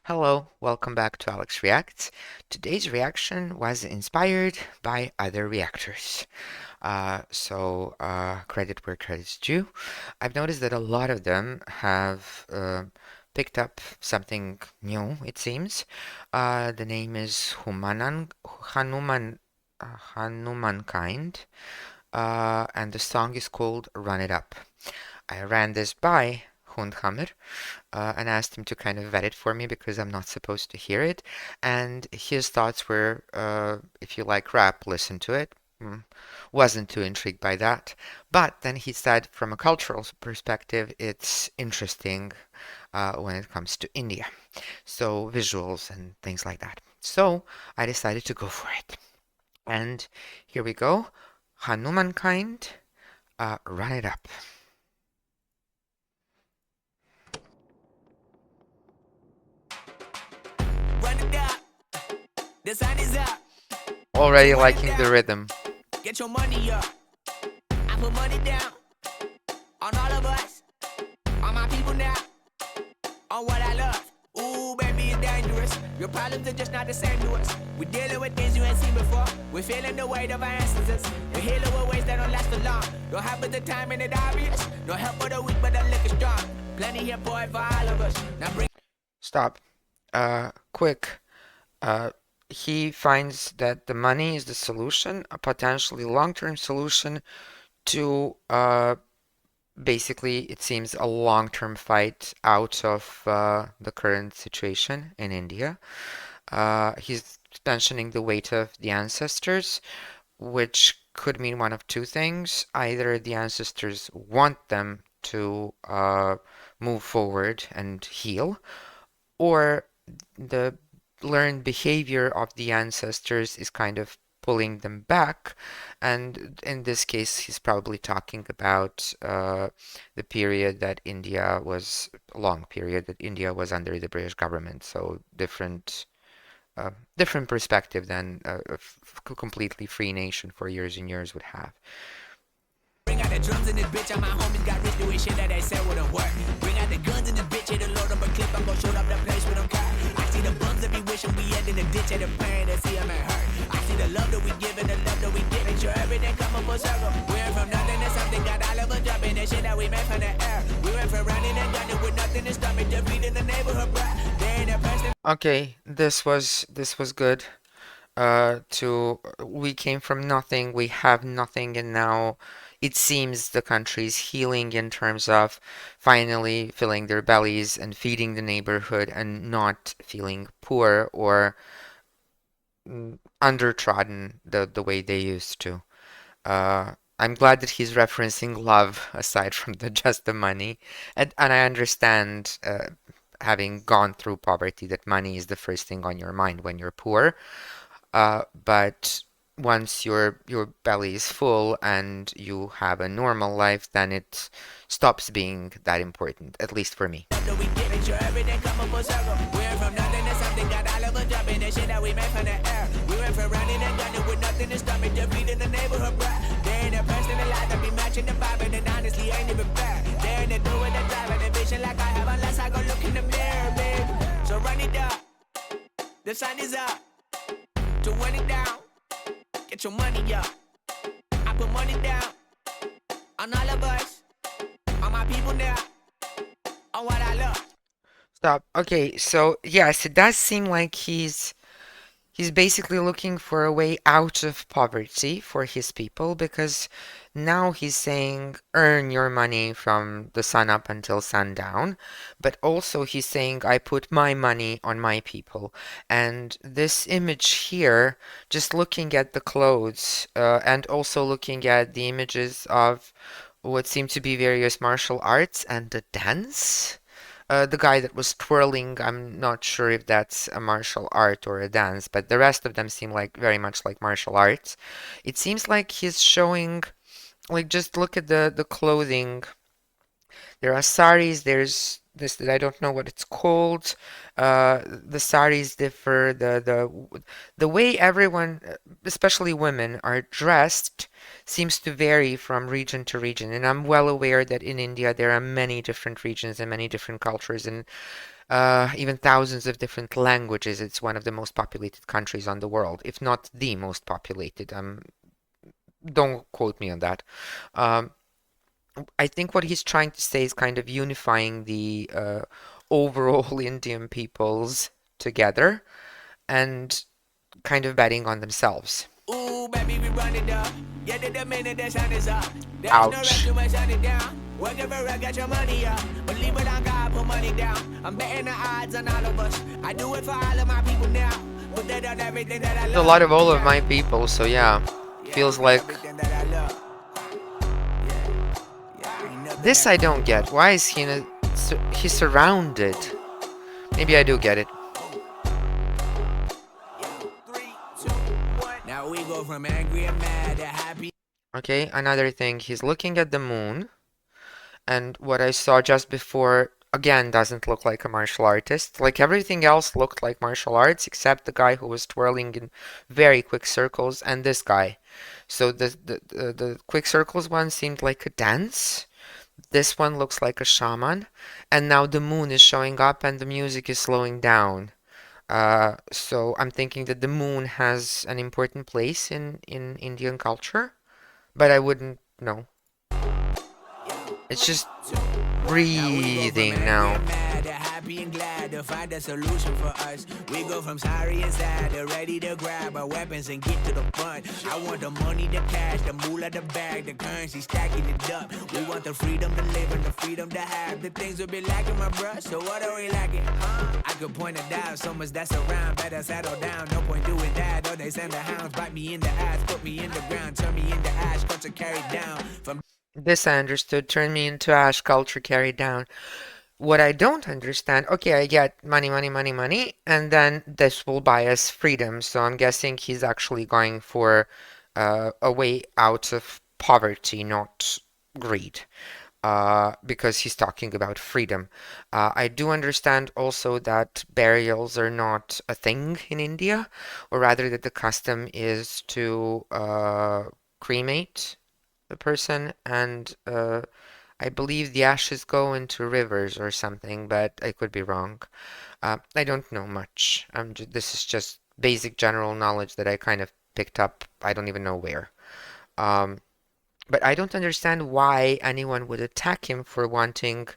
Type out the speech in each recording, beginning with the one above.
Hello, welcome back to Alex Reacts. Today's reaction was inspired by other reactors. Credit where credit's due. I've noticed that a lot of them have picked up something new, it seems. The name is Hanumankind, and the song is called Run It Up. I ran this by Hundhammer and asked him to kind of vet it for me because I'm not supposed to hear it. And his thoughts were, if you like rap, listen to it. Wasn't too intrigued by that. But then he said, from a cultural perspective, it's interesting when it comes to India. So visuals and things like that. So I decided to go for it. And here we go. Hanumankind, run it up. Run it up. The sun is up. Already liking the rhythm. Get your money up. I put money down on all of us, on my people now, on what I love. Ooh, baby, it's dangerous. Your problems are just not the same to us. We're dealing with things you ain't seen before. We're feeling the weight of our ancestors. We're healing with ways that don't last for long. Don't have the time and it obvious. No help for the weak, but the liquor strong. Plenty here, boy, for all of us. Now bring. Stop. Quick. He finds that the money is the solution, a potentially long-term solution to basically, it seems, a long-term fight out of the current situation in India. He's mentioning the weight of the ancestors, which could mean one of two things. Either the ancestors want them to move forward and heal, or the learned behavior of the ancestors is kind of pulling them back. And in this case, he's probably talking about the period that India was, a long period that India was under the British government. So different perspective than a completely free nation for years and years would have. Bring out the drums in this bitch, and my homies got rich doing shit that they said wouldn't work. Bring out the guns in this bitch, hit a load up a clip, I'm gon' shoot up the place with them car. I see the bums that be wishing we end in the ditch, and the pain that see them ain't hurt. I see the love that we give and the love that we get, make sure everything come up full circle. We went from nothing to something, got all of us jumping, the shit that we made from the air. We went from running and gunning with nothing to stomach, just beating the neighborhood, bruh. They ain't a person. Okay, this was good. We came from nothing, we have nothing, and now it seems the country's healing in terms of finally filling their bellies and feeding the neighborhood and not feeling poor or undertrodden the way they used to. I'm glad that he's referencing love aside from just the money, and I understand, having gone through poverty, that money is the first thing on your mind when you're poor. But once your belly is full and you have a normal life, then it stops being that important, at least for me. We get, make sure everything come up full circle. We went from nothing to something, got all of us jumping, the shit that we made from the air. We went from running and gunning with nothing to stomach, just beating the neighborhood, bruh. They ain't a person alive that be matching the vibe, and honestly ain't even fair. They ain't to do with the drive and the vision like I have unless I go look in the mirror, babe. So run it up, the sun is up, to run it down, get your money up. I put money down on all of us, on my people now, on what I love. Stop. Okay, so yes, it does seem like he's basically looking for a way out of poverty for his people, because now he's saying earn your money from the sun up until sundown, but also he's saying I put my money on my people. And this image here, just looking at the clothes, and also looking at the images of what seem to be various martial arts and the dance. The guy that was twirling, I'm not sure if that's a martial art or a dance, but the rest of them seem like very much like martial arts. It seems like he's showing, like, just look at the clothing. There are saris, there's this that I don't know what it's called. The saris differ. The way everyone, especially women, are dressed seems to vary from region to region. And I'm well aware that in India there are many different regions and many different cultures, and even thousands of different languages. It's one of the most populated countries on the world, if not the most populated. Don't quote me on that. Um, I think what he's trying to say is kind of unifying the overall Indian peoples together and kind of betting on themselves. Ooh, baby, we run it up. Get it the minute the sun is up. There's no rush Ouch. to shut it down. Working for it, get your money up. Believe it on God, put money down. I'm betting the odds on all of us. I do it for all of my people now. Put that on everything that I There's a lot love. of all of Yeah, my people, so yeah, yeah, feels like everything that I love. Yeah, ain't nothing this that I don't get. Why is he in a, he's surrounded? Maybe I do get it. 3, 2, 1. Now we go from angry and mad to happy. Okay, another thing, he's looking at the moon, and what I saw just before again doesn't look like a martial artist. Like everything else looked like martial arts except the guy who was twirling in very quick circles and this guy. So the quick circles one seemed like a dance. This one looks like a shaman, and now the moon is showing up and the music is slowing down. So I'm thinking that the moon has an important place in Indian culture, but I wouldn't know. It's just Now we go from breathing angry now. and mad to happy and glad to find a solution for us. We go from sorry and sad to ready to grab our weapons and get to the front. I want the money, the cash, the moolah, the bag, the currency, stacking it up. We want the freedom to live and the freedom to have. The things will be lacking, my bruh, so what are we lacking? I could point it out, so much that's around. Better settle down, no point doing that. Or they send the hounds, bite me in the ass, put me in the ground, turn me into ash, cut to carry down. From This I understood. Turn me into ash, culture carried down. What I don't understand, okay, I get money, money, money, money, and then this will buy us freedom. So I'm guessing he's actually going for a way out of poverty, not greed, because he's talking about freedom. I do understand also that burials are not a thing in India, or rather that the custom is to cremate the person and I believe the ashes go into rivers or something, but I could be wrong. I don't know much. This is just basic general knowledge that I kind of picked up. I don't even know where. Um, but I don't understand why anyone would attack him for wanting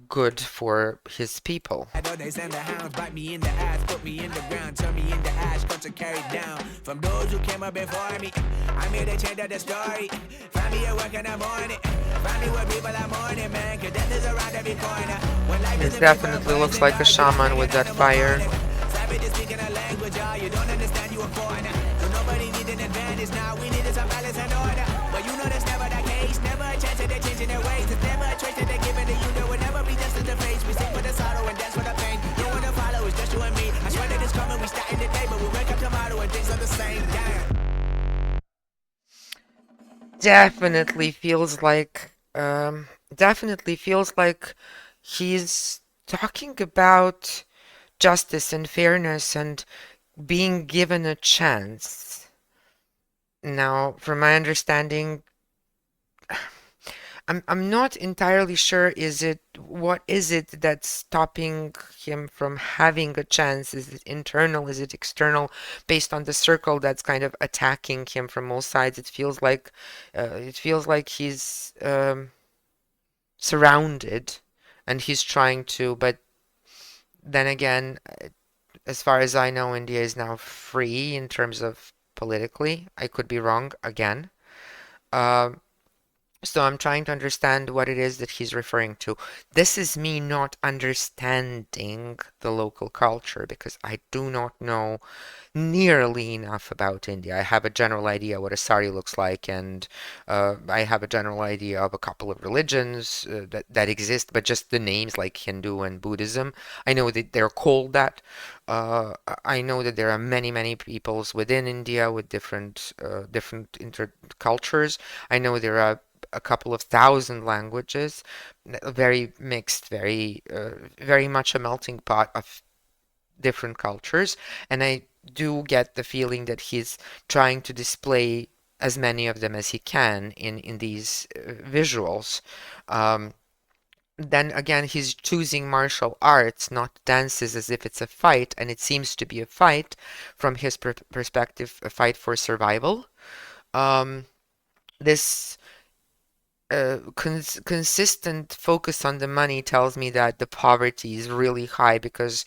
good for his people. I know they send the hounds, bite me in the ass, put me in the ground, turn me into ash, cut to carry down. From those who came up before me, I'm here to change up the story. Find me at work in the morning, find me where people are mourning, man, cause death is around every corner. When life It isn't fit for a definitely looks person, like a dog, you just shaman waking with up that in the fire. morning. Savage is speaking a language, y'all, you don't understand, you a foreigner. So nobody needs an advantage now, we needed some balance and order. But you know that's never the case, never a chance that they're changing their ways. It's never a choice that they're giving to you, there will never be justice to face. We sing for the sorrow and dance for the pain. No one to follow, it's just you and me. I swear that it's coming, we starting today, but we wake up tomorrow and things are the same. Damn. Definitely feels like definitely feels like he's talking about justice and fairness and being given a chance. Now, from my understanding, I'm not entirely sure is it what is it that's stopping him from having a chance? Is it internal? Is it external? Based on the circle that's kind of attacking him from all sides, it feels like he's surrounded and he's trying to, but then again, as far as I know, India is now free in terms of politically. I could be wrong again. Um, So I'm trying to understand what it is that he's referring to. This is me not understanding the local culture because I do not know nearly enough about India. I have a general idea what a sari looks like, and I have a general idea of a couple of religions that exist, but just the names like Hindu and Buddhism. I know that they're called that. I know that there are many, many peoples within India with different inter cultures. I know there are a couple of thousand languages, very mixed, very much a melting pot of different cultures, and I do get the feeling that he's trying to display as many of them as he can in these visuals. Um, then again, he's choosing martial arts, not dances, as if it's a fight, and it seems to be a fight from his perspective, a fight for survival. Um, this consistent focus on the money tells me that the poverty is really high because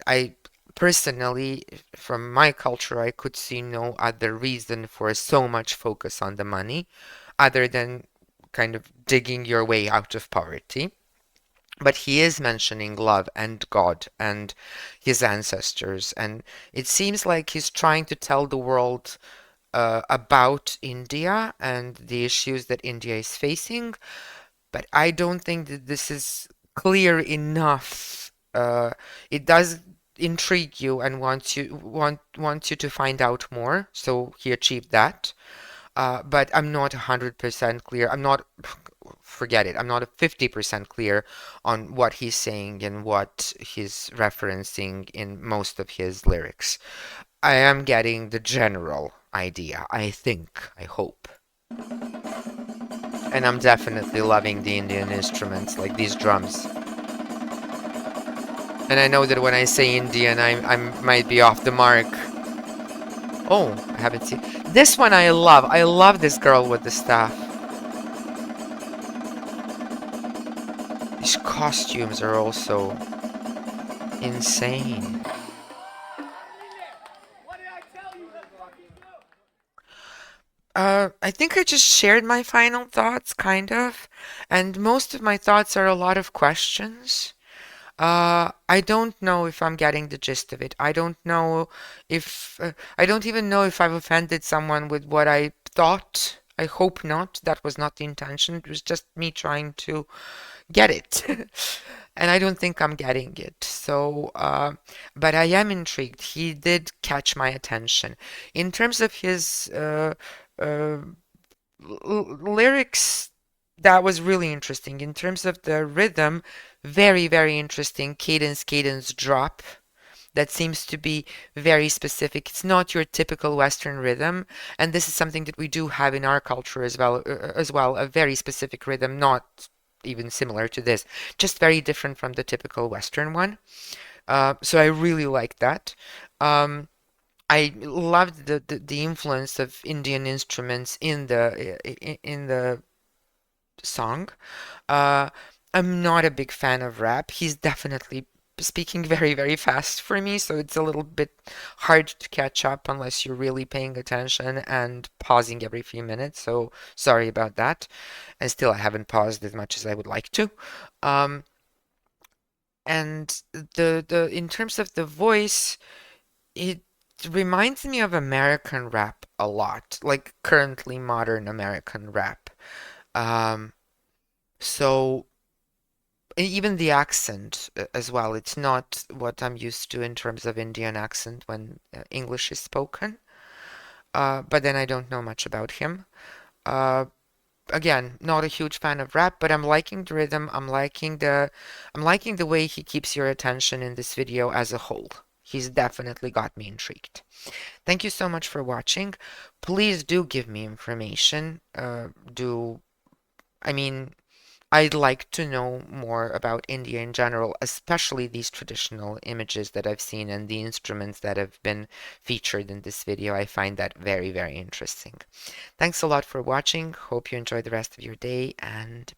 I personally, from my culture, I could see no other reason for so much focus on the money other than kind of digging your way out of poverty. But he is mentioning love and God and his ancestors, and it seems like he's trying to tell the world about India and the issues that India is facing, but I don't think that this is clear enough. It does intrigue you and wants you to find out more, so he achieved that. But I'm not 100% clear. I'm not, forget it. I'm not a 50% clear on what he's saying and what he's referencing in most of his lyrics. I am getting the general idea, I think, I hope. And I'm definitely loving the Indian instruments, like these drums. And I know that when I say Indian, I might be off the mark. Oh, I haven't seen. This one I love. I love this girl with the staff. These costumes are also insane. I think I just shared my final thoughts, kind of. And most of my thoughts are a lot of questions. I don't know if I'm getting the gist of it. I don't know if I don't even know if I've offended someone with what I thought. I hope not. That was not the intention. It was just me trying to get it. And I don't think I'm getting it. So, but I am intrigued. He did catch my attention. In terms of his uh, lyrics, that was really interesting. In terms of the rhythm, very, very interesting. Cadence drop. That seems to be very specific. It's not your typical Western rhythm, and this is something that we do have in our culture as well, a very specific rhythm, not even similar to this, just very different from the typical Western one. So I really like that. Um, I loved the influence of Indian instruments in the song. Uh, I'm not a big fan of rap. He's definitely speaking very, very fast for me, so it's a little bit hard to catch up unless you're really paying attention and pausing every few minutes. So sorry about that. And still, I haven't paused as much as I would like to. Um, and the in terms of the voice, it reminds me of American rap a lot, like currently modern American rap. Um, so even the accent as well, it's not what I'm used to in terms of Indian accent when English is spoken. But then I don't know much about him. Uh, Again, not a huge fan of rap, but I'm liking the rhythm. I'm liking the way he keeps your attention in this video as a whole. He's definitely got me intrigued. Thank you so much for watching. Please do give me information. I mean, I'd like to know more about India in general, especially these traditional images that I've seen and the instruments that have been featured in this video. I find that very, very interesting. Thanks a lot for watching. Hope you enjoy the rest of your day and